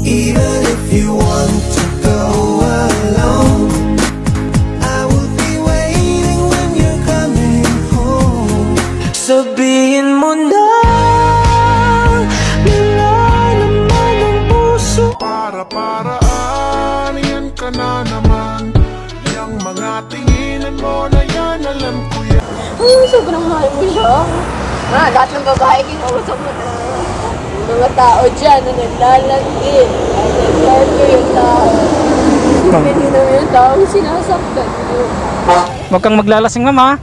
Even if you want to go alone, I will be waiting when you're coming home. Sabihin mo na, nilalaman ng puso. Para-paraan, yan ka na naman. Yang mga tinginan mo na yan, alam ko yan. Sobrang mahal mo siya. Lahat ng babae kinausap mo na mga tao dyan na naglalangin. Ay, nag-guard ko yung tao. Hindi naman yung tao sinasaktan mo. Huwag kang maglalasing, ma'am, ha?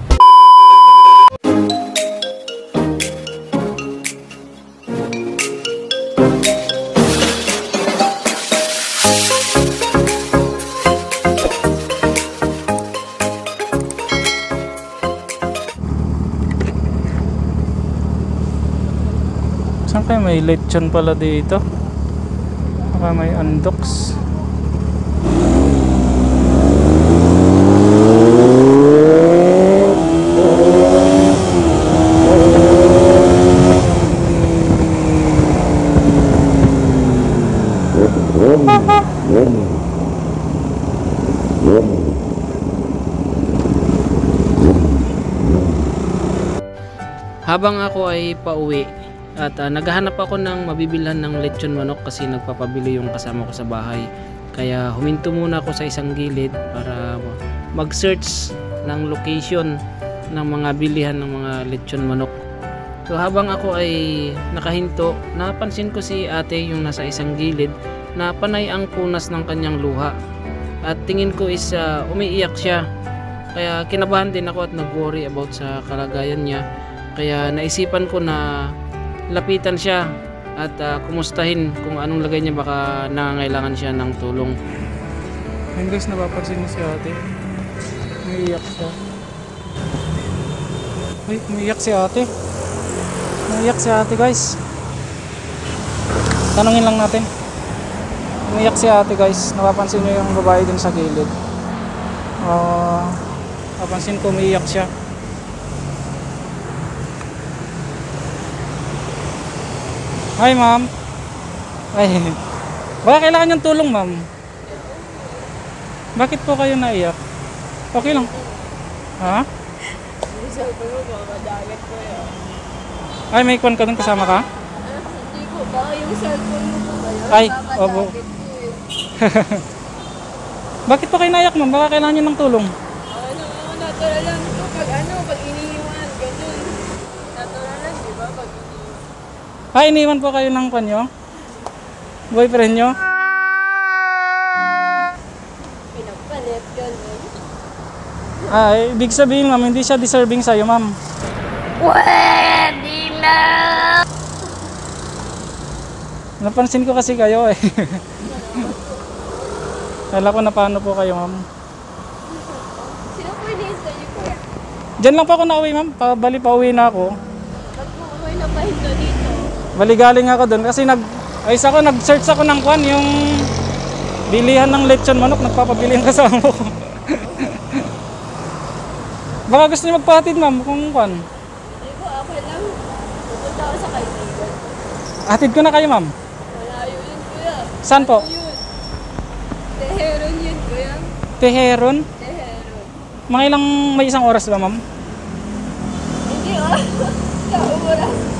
Saan kayo may lechon pala dito? Baka may undox. Habang ako ay pauwi at naghahanap ako ng mabibilhan ng lechon manok kasi nagpapabili yung kasama ko sa bahay, kaya huminto muna ako sa isang gilid para mag-search ng location ng mga bilihan ng mga lechon manok. So habang ako ay nakahinto, napansin ko si ate yung nasa isang gilid na panay ang punas ng kanyang luha at tingin ko is umiiyak siya, kaya kinabahan din ako at nag-worry about sa kalagayan niya. Kaya naisipan ko na lapitan siya at kumustahin kung anong lagay niya, baka nangangailangan siya ng tulong. Ayun guys, napapansin mo si ate, umiiyak siya. Ay, umiiyak si ate. Umiiyak si ate guys. Tanungin lang natin. Umiiyak si ate guys. Napapansin niyo yung babae dun sa gilid. Napapansin ko umiiyak siya. Hi ma'am. Ay, baka kailangan niyong tulong ma'am. Bakit po kayo naiyak? Okay lang. Ha? Yung cellphone mo, baka madagat ko yun. Ay, may kwan ka dun, kasama ka? Hindi ko, baka yung cellphone mo ba yun? Ay, opo. Bakit po kayo naiyak ma'am? Baka kailangan niyo ng tulong. Natural lang ito. Pag iniiwan, ganun. Natural lang, di ba? Pag iniiwan. Ay, iniwan po kayo ng kwan nyo? Boyfriend nyo? Pinagpalit, ganun. Ay, ibig sabihin ma'am, hindi siya deserving sa'yo ma'am. Pwede na! Napansin ko kasi kayo eh. Kala ko na paano po kayo ma'am. Sino po hinihintay niyo po? Diyan lang po ako nauwi ma'am, pauwi na ako. Ba't mo ako'y napahinto dito? Baligaling ako doon kasi nag-search ako ng kwan, yung bilihan ng lechon manok, nagpapabili yung kasama ko. Baka gusto niyo magpahatid ma'am kung kwan. Hindi ko, okay lang. Pupunta ako sa kaibigan. Hatid ko na kayo ma'am. Malayo yun, kuya. Saan po? Ano yun? Teheron yun, kuya. Teheron? Teheron. Mga ilang, may isang oras ba ma'am? Hindi, sa oras.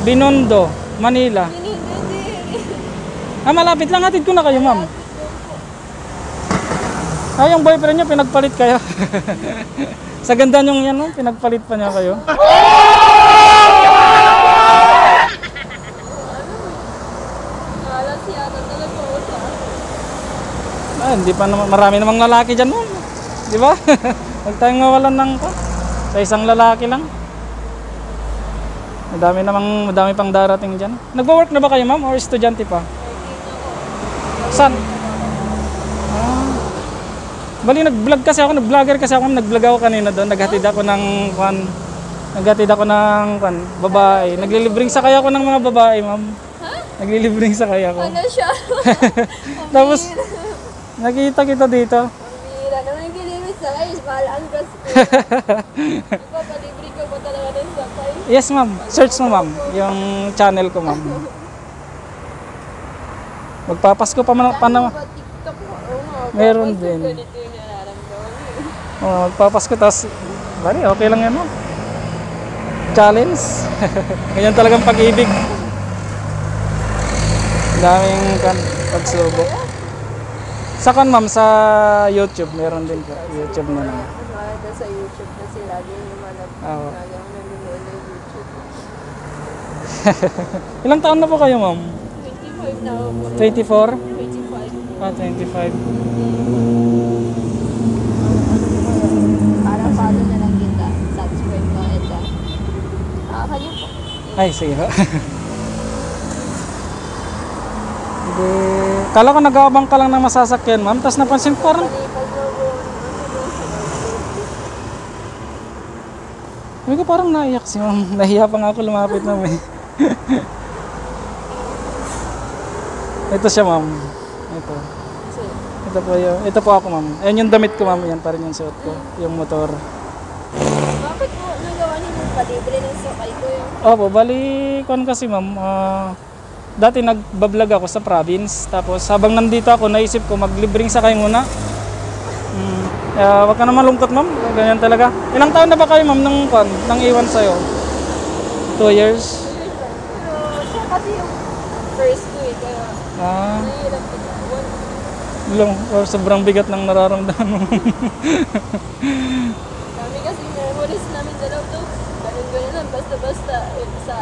Binondo, Manila. Hindi. Malapit lang, hatid ko na kayo ma'am. Ay, yung boyfriend niyo, pinagpalit kayo. Sa ganda niyong yan, no? Pinagpalit pa niya kayo. Alas yata talaga ako sa... Hindi pa naman, marami namang lalaki dyan ma'am. Di ba? Huwag tayong mawalan ng sa isang lalaki lang. Madami pang darating dyan. Nagwo-work na ba kayo ma'am or estudyante pa? Saan? Bali, nag-vlog kasi ako, nag-vlogger kasi ako, nag-vlog ako kanina doon. Naghatid ako ng babae. Naglilibring sakay ako ng mga babae, ma'am. Ha? Naglilibring sakay ako. Ano siya? Tapos, nakita kita dito. Pambira naman yung gilibig sakay. Mahal ang gas ko. Ipapalibre ko ba talaga ng sakay? Yes, ma'am. Search mo, ma'am. Yung channel ko, ma'am. Magpapasko pa man. TikTok mo. Oo nga. Meron Tapos din. ganito yung nararamdaman eh. Magpapasko, tapos, bali, okay lang yan, ma'am. Challenge. Ganyan talagang pag-ibig. Daming pagsubok. Sa kan, ma'am, sa YouTube, meron din po. YouTube na naman. Ano sa YouTube kasi lagi lumalab. Oo. Lagi ako nanonood ng YouTube. Ilang taon na po kayo, ma'am? 25 na ako. 24? 25. 25. Para follow na lang kita. Subscribe ka ito. Kanyo po. Ay, sige ho. Hindi. Kala ko nag-aabang ka lang ng masasakyan, ma'am. Tapos napansin ko parang, hindi ko parang naiyak si ma'am. Nahiya pa nga ako lumapit, ma'am eh. Ito siya, ma'am. Ito. Ito po yun. Ito po ako, ma'am. Ayan yung damit ko, ma'am. Yan pa rin yung suot ko. Yung motor. Bakit po nagawa niyo palibre ng sakay ko yung Opo, bali kon kasi, ma'am. Dati nagbablog ako sa province. Tapos habang nandito ako, naisip ko maglibreng sakay muna. Wag ka na malungkot, ma'am. Ganyan talaga. Ilang taon na ba kayo, ma'am, nang iwan sa'yo? 2 years? pero siya kasi yung first ko eh. Kaya nahihirap ko. Sobrang bigat ng nararamdaman mo. Kami kasi memories namin dalaw to. Ganun-ganun lang. Basta-basta. Sa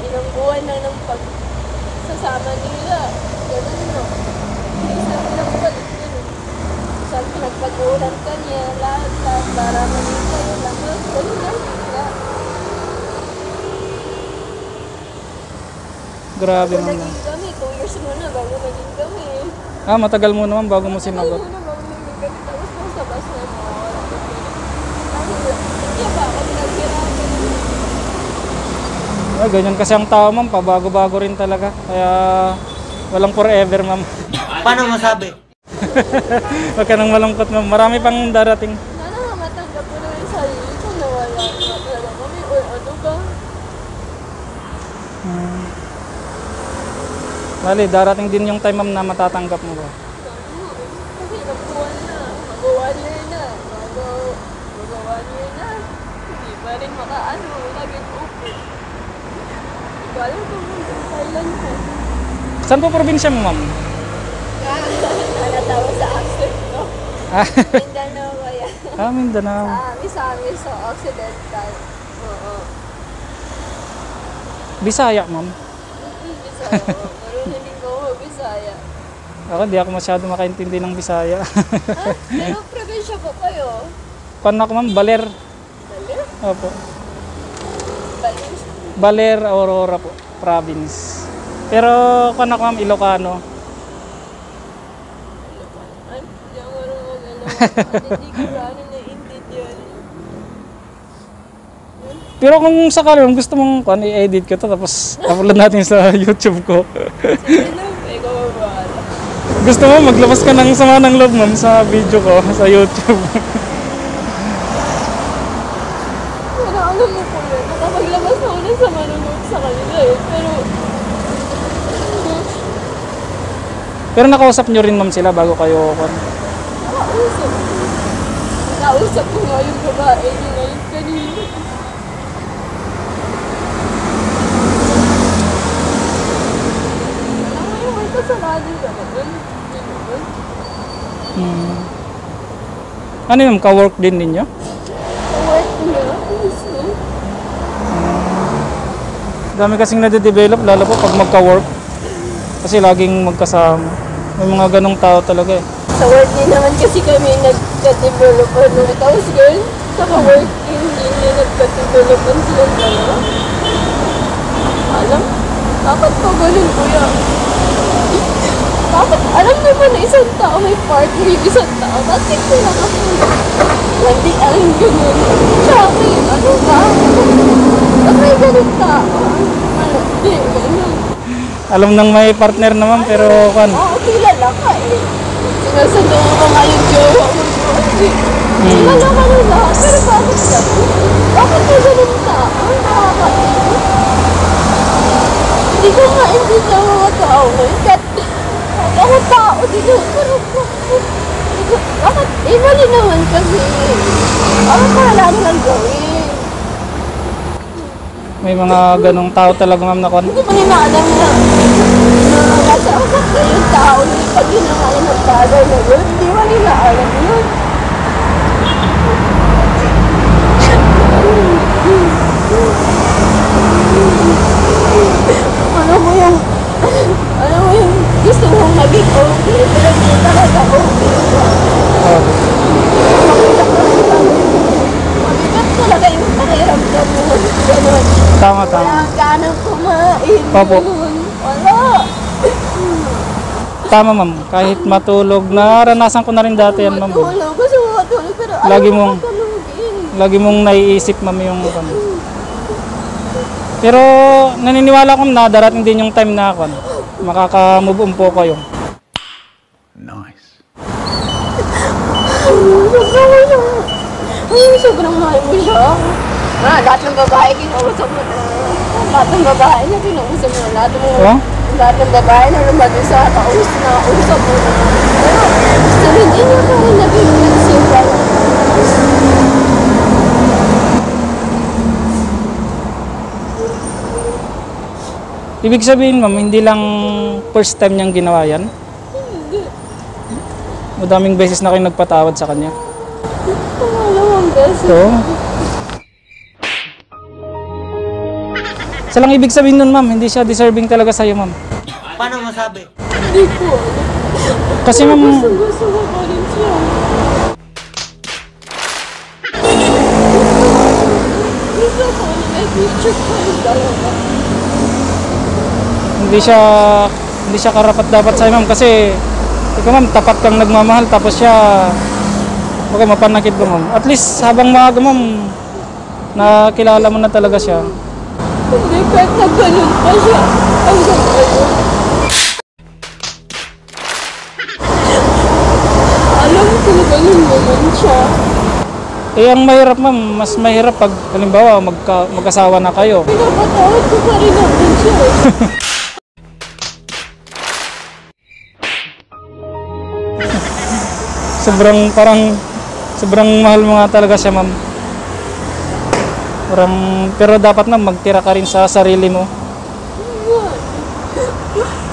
ilang buwan lang ng pagsasama nila. Ganun no. Isa ilang buwan. Saan pinagpag-uulan ka niya. Lahat. Para manita yung lakas. Ganun lang. Grabe, Bago ma'am. naging kami. 2 years muna bago naging kami. Matagal mo naman bago mo Tagal sinagot. muna bago naging kami. Tapos basta-basta na mawawala ko. Hindi pa kami naghirapan. Ganyan kasi ang tao, ma'am. Pabago-bago rin talaga. Kaya walang forever, ma'am. Paano masabi? Huwag ka nang malungkot, ma'am. Marami pang darating. Sana matanggap ko na yung sarili ko na wala na talaga kami or ano ba? Bali, darating din yung time, ma'am, na matatanggap mo ba? Kasi ilang buwan na, mag-1 year na, mag-1 year na, hindi pa rin makaano, laging open. Hindi ko alam kung Thailand ko. Saan po probinsya mo, ma'am? Natawa sa accent ko. Mindanao ba yan? Mindanao. Sa amin, sa Occidental. Oo. Bisaya, ma'am. Bisaya. Marunong din ko Bisaya. Ako, di ako masyado makaintindi ng Bisaya. Pero probinsya po kayo. Paano ako, ma'am? Baler. Baler? Opo. Baler? Baler, Aurora po. Province. Pero, paano ako, ma'am? Ilocano. Ay, hindi ako marunong hindi ko ano naiintindihan. Pero kung sakali, kung gusto mong i-edit ko to, tapos upload natin sa YouTube ko. Sige lang, ikaw ang bahala. Gusto mo, maglabas ka ng sama ng loob, ma'am, sa video ko, sa YouTube. Pero alam mo po yun, nakapaglabas ako ng sama ng loob sa kanila eh. Pero nakausap nyo rin, ma'am, sila bago kayo nakausap. Nakausap ko nga yung babae niya ngayon kanina. Alam mo yung may kasalanan ka naman. Hindi naman. Ano yung ka-work din ninyo? Work niya, gusto. Dami kasing nade-develop, lalo po pag magka-work. Kasi laging magkasama. May mga ganong tao talaga eh. Sa work din naman kasi kami nagka-develop ano. Tapos girl, sa ka-work hindi nila nagka-develop ang silang dalawa. Alam? Bakit pa ganun kuya? Bakit? Alam naman na isang tao may partner yung isang tao. Bakit sila kasi hindi ang ganun? Tsaka ano ba? Bakit may ganun tao? Hindi, ganun. Alam nang may partner naman pero kan. Oo, kilala ka eh. Sinasabaw ko nga yung jowa mo. Kilala ka na lahat. Pero bakit ganun? Bakit may ganun tao? Nakaka Hindi ko maintindihan sa mga tao ngayon. Kahit ako tao dito. Pero bakit? Mali naman kasi. Ako wala naman gawin. May mga ganong tao talaga ma'am na Hindi mo nila alam na nasa utak na yung tao na pag ginawa niya ng bagay na yun, hindi mo nila alam yun. Ano mo yung gusto mong maging okay, pero hindi talaga okay. Mabigat talaga yung pakiramdam mo. Ganun. Tama. Wala ka nang kumain. Opo. Ganun. Wala. Tama ma'am, kahit matulog, naranasan ko na rin dati yan ma'am. Matulog. Gusto mo matulog, pero Lagi ayaw mo mong- matulogin. Lagi mong naiisip ma'am yung Pero naniniwala ko na darating din yung time na makaka-move on po kayo. Sobrang mahal mo siya. Lahat ng babae kinausap mo na. Lahat ng babae na kinausap mo na. Lahat ng babae na lumado sa kausap mo na. Pero gusto hindi niya pa rin naging nagsimba. Ibig sabihin ma'am, hindi lang first time niyang ginawa yan? Hindi. Madaming beses na kayo nagpatawad sa kanya. Pangalawang beses. So, sa lang ibig sabihin nun ma'am, hindi siya deserving talaga sa'yo ma'am. Paano masabi? Hindi ko alam. Kasi ma'am, Gusto ko pa rin siya. Gusto ko na may future ko yung dalawa. hindi siya karapat dapat sa'yo ma'am kasi ikaw ma'am, tapat kang nagmamahal tapos siya mapanakit ko ma'am. At least habang maaga ma'am, nakilala mo na talaga siya. Hindi, kahit nagganun pa siya. Hanggang ngayon. Alam ko na ganun naman siya. Eh ang mahirap ma'am, mas mahirap pag halimbawa mag-asawa na kayo. Pinapatawad ko pa rin naman siya. Sobrang mahal mo nga talaga siya ma'am. Pero dapat na magtira ka rin sa sarili mo.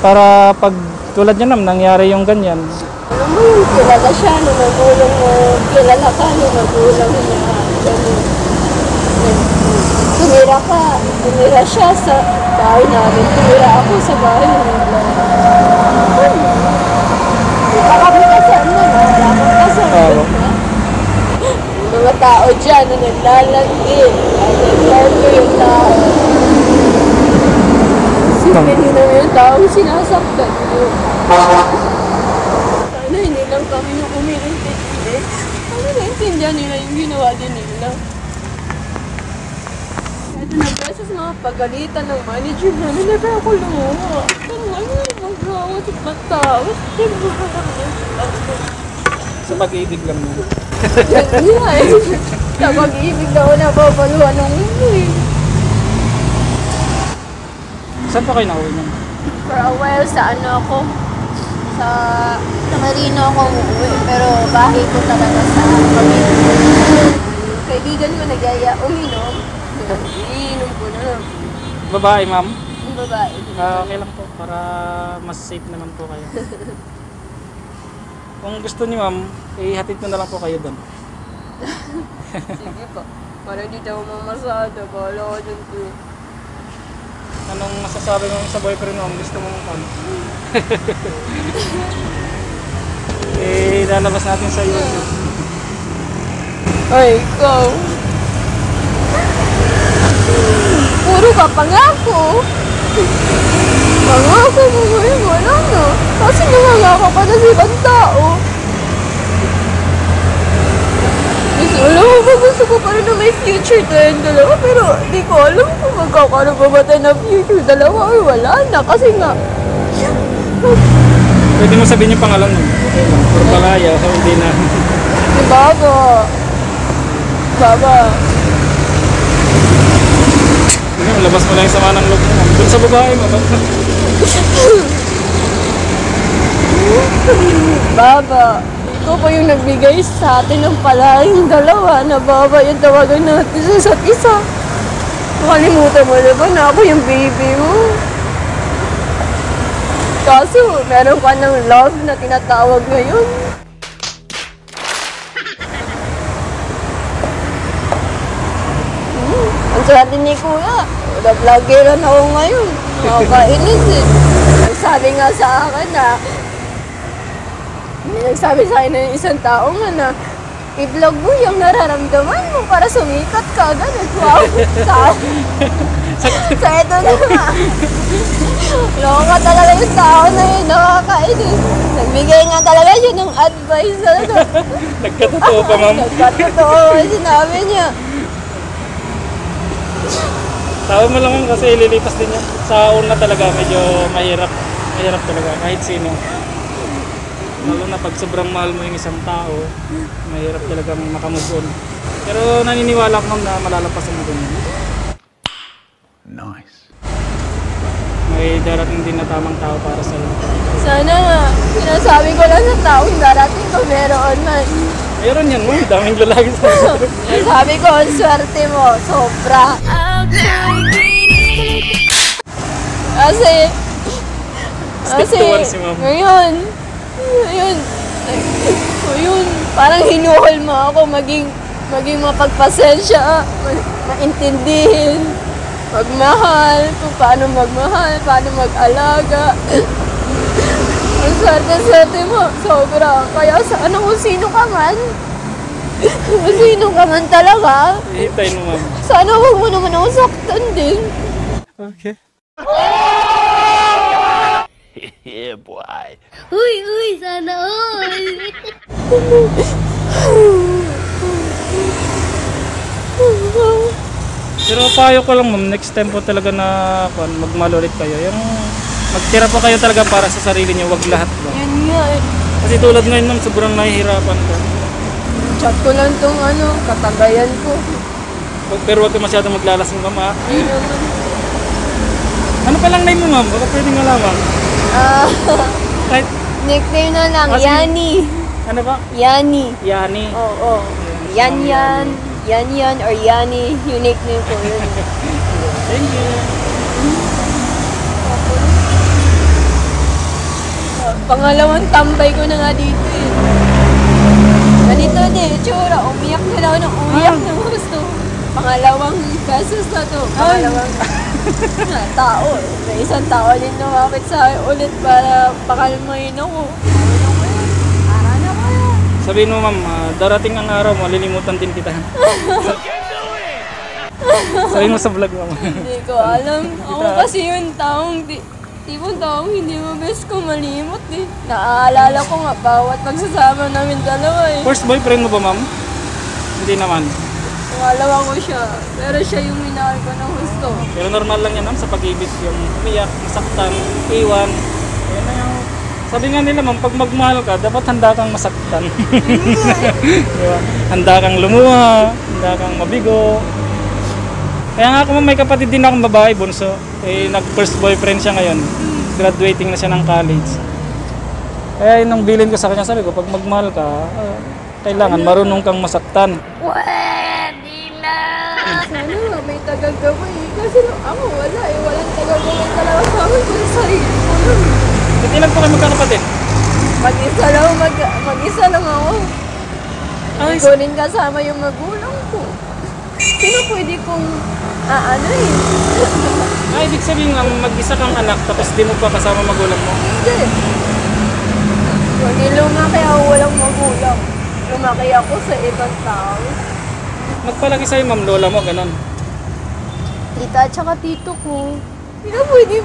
Para pag tulad niya ma'am, nangyari yung ganyan. Alam mo yung kilala siya, nung nagulong mo, kilala ka, nung nagulong niya. Ganun. Tumira siya sa bahay namin. Tumira ako sa bahay nila. Baka may kasama na, wala kang kasama na. Mga tao dyan na naglalagin. At naglargo yung tao. Sipin nyo naman yung tao sinasaktan nyo. Sana hindi lang kami yung umiintindi. Ano naintindihan nila yung ginawa din nila. Ito na beses mga pagalitan ng manager namin na kaya ako lumuha. Ano yung magrawat at matawat? Sa pag-ibig lang mo. Hindi nga eh. Sa pag-ibig na ako nababaluhan ng hindi. Saan pa kayo nauwi niyan? For a while sa ano ako, sa Marino ako uuwi, pero bahay ko talaga sa pamilya. Kaibigan ko nagyaya uminom, iinom ko na lang. Babae ma'am? Yung babae. Okay lang po, para mas safe naman po kayo. Kung gusto niyo ma'am, ihatid ko na lang po kayo doon. Sige po, para hindi daw mamasada, bahala ko dyan po. Anong masasabi mo sa boyfriend mo? Gusto mong ano? Lalabas natin sa YouTube. Ay, ikaw. Puro ka pangako. Pangako mo ngayon, wala na. Kasi nangangako ka na sa ibang tao. Gusto ko pa rin na may future tayong dalawa, pero di ko alam kung magkakaroon ba tayo ng future dalawa or wala na. Kasi nga, Pwede mo sabihin yung pangalan mo. Pero palaya, so hindi na. si Baba. Baba. Sige, labas mo lang yung sama ng loob mo. Doon sa babae mo. Baba, ikaw pa yung nagbigay sa atin ng palahing dalawa na Baba yung tawagan natin sa isa't isa. Makalimutan mo na ba na ako yung baby mo? Kaso, meron ka ng love na tinatawag ngayon. Ang swerte ni Kuya. Vloggeran ako ngayon. Nakakainis eh. Nagsabi nga sa akin na nagsabi sa akin ng isang tao nga na i-vlog mo yung nararamdaman mo para sumikat ka. Ganun. Wow. So eto na nga. Loka talaga yung tao na yun. Nakakainis. Nagbigay nga talaga siya ng advice. Nagkatotoo pa, ma'am. Nagkatotoo. Sinabi niya. Tawag mo lang ma'am kasi ililipas din yan. Sa una talaga medyo mahirap. Mahirap talaga kahit sino. Lalo na pag sobrang mahal mo yung isang tao, mahirap talaga makamove on. Pero naniniwala ko ma'am na malalapasan mo din. Nice. May darating din na tamang tao para sa'yo. Sana nga. Sinasabi ko lang sa taong darating ko meron man. Mayroon yan ma'am, daming lalaki sa Sabi ko, ang swerte mo. Sobra. Kasi, 61 si ma'am. ngayon, parang hinuhol mo ako maging mapagpasensya, maintindihin, magmahal, kung paano magmahal, paano mag-alaga. Ang swerte-swerte mo, sobra. Kaya sana kung sino ka man, kung sino ka man talaga, Hihintayin mo ma'am. sana huwag mo naman ako saktan din. Okay. Yeah, boy. Uy, sana all. Pero payo ko lang ma'am, next time po talaga na magmahal ulit kayo. Yung magtira po kayo talaga para sa sarili niyo, wag lahat ba. Yun nga eh. Kasi tulad ngayon ma'am, sobrang nahihirapan ka. Chat ko lang tong katagayan ko. Pero huwag ka masyadong maglalasing ma'am ha. Yun naman. Ano pa lang name mo ma'am? Baka pwedeng malaman. Kahit, Nickname na lang, Kasi- Yani. ano ba? Yani. Yani. Oo. Yan. Yan or Yani. Yung nickname ko yun. Thank you. Pangalawang tambay ko na nga dito eh. Ganito din, tsura. Umiyak na lang ng umiyak ng gusto. Pangalawang beses na to. Pangalawang tao. May isang tao din lumapit sa akin ulit para pakalmahin ako. Para na kaya. Sabihin mo ma'am, darating ang araw, malilimutan din kita. Sabihin mo sa vlog ma'am. Hindi ko alam. Ako kasi yung tipong taong hindi mo best ko malimot eh. Naaalala ko nga bawat pagsasama namin dalawa eh. First boyfriend mo ba ma'am? Hindi naman. Pangalawa ko siya. Pero siya yung minahal ko ng gusto. Pero normal lang yan ma'am sa pag-ibig, yung umiyak, masaktan, iwan. Yan na yung... Sabi nga nila ma'am, pag magmahal ka, dapat handa kang masaktan. Diba? Handa kang lumuha, handa kang mabigo. Kaya nga ako ma'am, may kapatid din akong babae, bunso. Eh, nag-first boyfriend siya ngayon. Graduating na siya ng college. Kaya yun ang bilin ko sa kanya, sabi ko, pag magmahal ka, kailangan marunong kang masaktan. Sana nga may tagagawin eh. Kasi ako wala eh. Walang tagagawin talaga sa akin. Kasi sarili ko lang. Hindi lang po kayo magkakapatid. Mag-isa lang ako. Ay, Hindi ko rin kasama yung magulang ko. Sino pwede kong eh? ibig sabihin nga, mag-isa kang anak, tapos di mo pa kasama magulang mo. Hindi. Hindi lumaki ako walang magulang. Lumaki ako sa ibang tao. Nagpalaki sa'yo ma'am, lola mo, ganon. Tita at saka tito ko. Hindi na pwede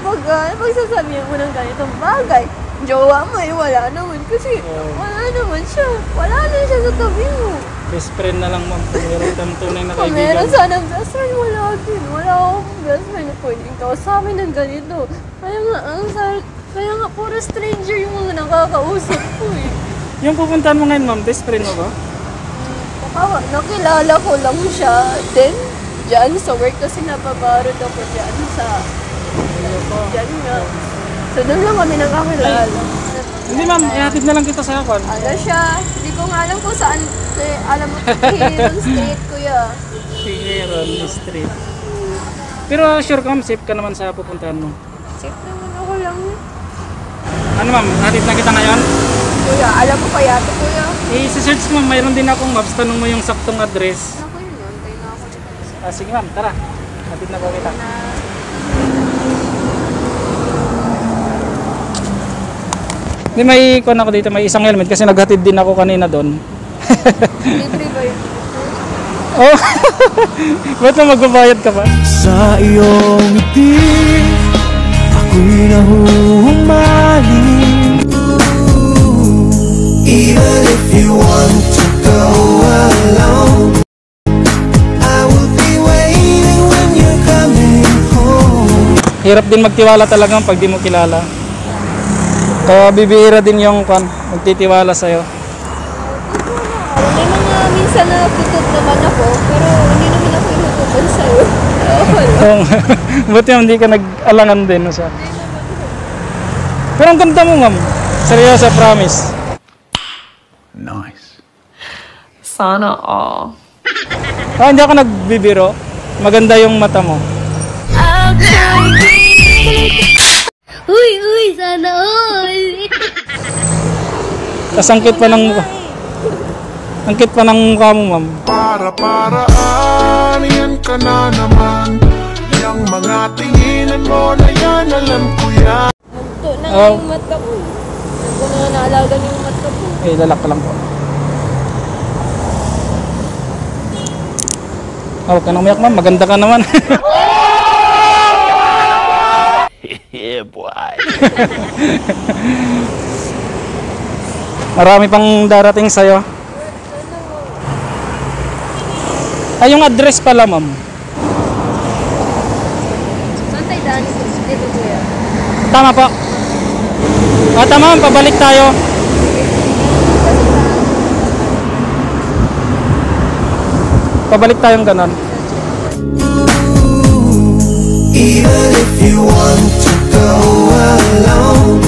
pagsasabihan mo ng ganitong bagay. Jowa mo eh, wala naman. Kasi wala naman siya. Wala na siya sa tabi mo. Best friend na lang ma'am, kung meron kang tunay na Kung kaibigan. meron sanang best friend, wala din. Wala akong best friend na pwedeng kausapin ng ganito. Kaya nga, puro stranger yung mga nakakausap ko eh. Yung pupuntahan mo ngayon ma'am, best friend mo ba? Nakilala ko lang siya. Then, Diyan sa work kasi napabarod ako diyan sa... Diyan nga. So doon lang kami nakakilala. Hindi ma'am, ihatid na lang kita sa akon. Ano siya? Hindi ko nga alam kung saan. Alam mo, Hiron Street, kuya. Hiron Street. Pero sure ka ma'am, safe ka naman sa pupuntahan mo. Safe naman ako lang. Ano ma'am, hatid na kita ngayon? Kuya, alam mo kaya ito, kuya? I-search mo, mayroon din akong maps, tanong mo yung saktong address. Ako yun, antay na ako dito. Sige ma'am, tara. Hatid na po kita. Hindi, may kuhan ako dito, may isang helmet kasi naghatid din ako kanina doon. Libre ba yun? Oh, ba't na magbabayad ka pa? Sa iyong ngiti, ako'y nahuhumaling. Even if you want to go alone, I will be waiting when you're coming home. Hirap din magtiwala talaga pag di mo kilala. Kaya bibihira din yung kuhan, magtitiwala sa'yo. May mga minsan na tutot naman ako, pero hindi naman ako inutupan sa'yo. Buti hindi ka nag-alangan din no, siya. Pero ang ganda mo ma'am. Seryoso, promise. Nice. Sana all. Hindi ako nagbibiro. Maganda yung mata mo. Uy, sana all. Tas ang cute pa ng mukha. Ang cute pa ng mukha mo ma'am. Para-paraan, yan ka na naman. Yung mga tinginan mo na yan, alam ko yan. Ito na nga yung mata ko. Hindi ko na naalagan yung mata ko. Lalak ka lang po. Huwag ka nang umiyak ma'am. Maganda ka naman. Yeah, boy. Marami pang darating sa'yo. Ay, yung address pala ma'am. Saan tayo daan dito, kuya? Tama po. Tama ma'am, pabalik tayo. Pabalik tayong ganon. Even if you want to go alone,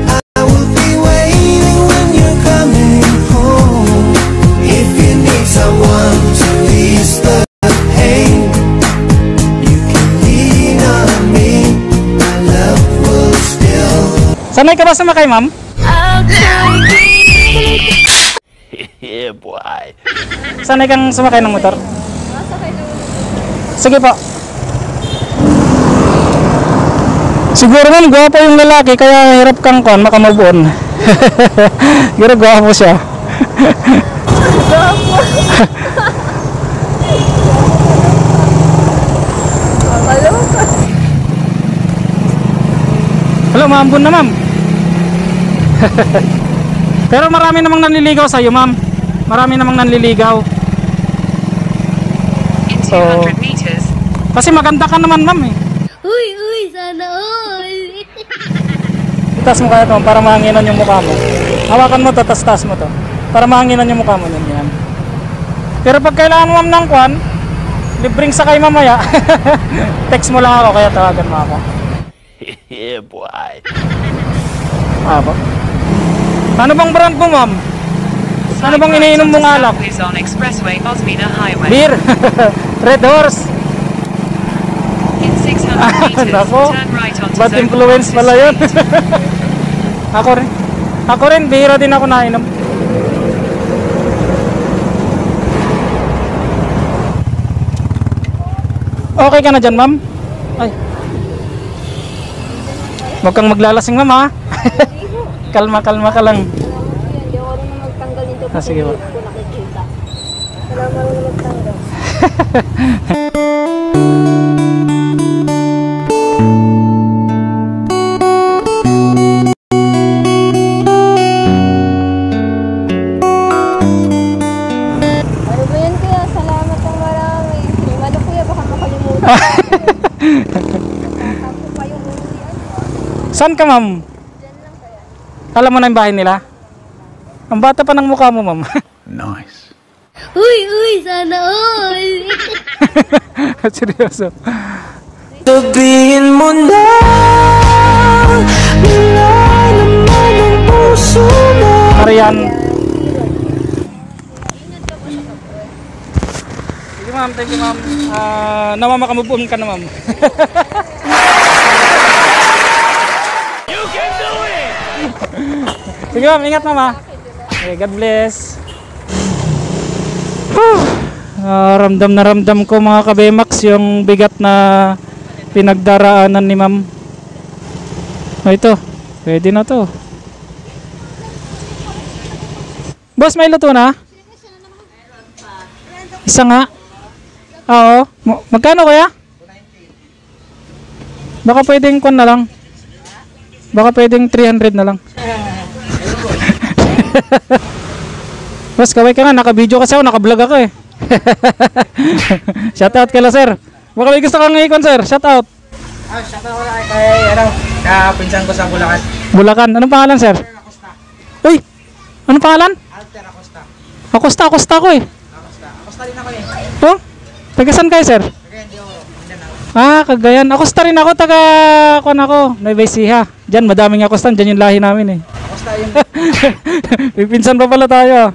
I will be waiting when you're coming home. If you need someone to ease the pain, you can lean on me. My love will still. Sanay ka ba sumakay ma'am? Yeah, boy. Sanay kang sumakay ng motor? Nasa kayo. Sige po. Siguro ma'am, gwapo yung lalaki kaya hirap kang kon makamove on. Siguro gwapo siya. Makaloka. Hello, maambon na ma'am. Pero marami namang nanliligaw sa'yo ma'am. Marami namang nanliligaw. So, kasi maganda ka naman ma'am eh. Uy, sana all. Itas mo kaya ito para mahanginan yung mukha mo. Hawakan mo to, tas mo to. Para mahanginan yung mukha mo nun yan. Pero pag kailangan mo ma'am ng kwan, libreng sakay mamaya. Text mo lang ako, kaya tawagan mo ako. Yeah, boy. Apo. Ano bang brand mo ma'am? Ano bang iniinom mong alak? On Expressway Osmina Highway. Beer. Red Horse. In 600 meters, Nako. turn right onto Bad Zone influence 1 pala yun. Street. Ako rin, bihira din ako nainom. Okay ka na dyan, ma'am? Ay. Huwag kang maglalasing, ma'am, ha? Kalma ka lang. Hindi ako rin magtanggal nito kasi Sige po. hindi ko nakikita. Salamat na magtanggal. Ano ba yan, kuya? Salamat ng marami. Yung ano, kuya, baka makalimutan. Nagtatampo pa yung ulian. Saan ka, ma'am? Diyan lang kaya. Alam mo na yung bahay nila? Ang bata pa ng mukha mo, ma'am. Nice. Uy, sana all. Seryoso. Sabihin mo na, wala naman ang puso mo. Marian. Sige ma'am, thank you ma'am. Nawa makamove ka na ma'am. Sige ma'am, ingat ma'am ha. Okay, God bless. Ramdam na ramdam ko mga kabemax yung bigat na pinagdaraanan ni ma'am. Ito, pwede na to. Boss, may luto na? Isa nga? Oo. Magkano kaya? Baka pwedeng kwan na lang. Baka pwedeng 300 na lang. Boss, kaway ka nga. Naka-video kasi ako. Naka-vlog ako eh. Shoutout kay sir. Baka may gusto kang ikon sir. Shoutout. Shoutout ko lang kay kapinsan ko sa Bulacan. Bulacan. Anong pangalan sir? Uy! Anong pangalan? Alter Acosta. Acosta ko eh. Acosta din ako eh. Oh? Taga saan kayo sir? Cagayan de Oro. Mindanao. Cagayan. Acosta rin ako. Taga kuan ako. Nueva Ecija. Diyan madaming Acosta. Diyan yung lahi namin eh. Acosta yun. Pipinsan pa pala tayo.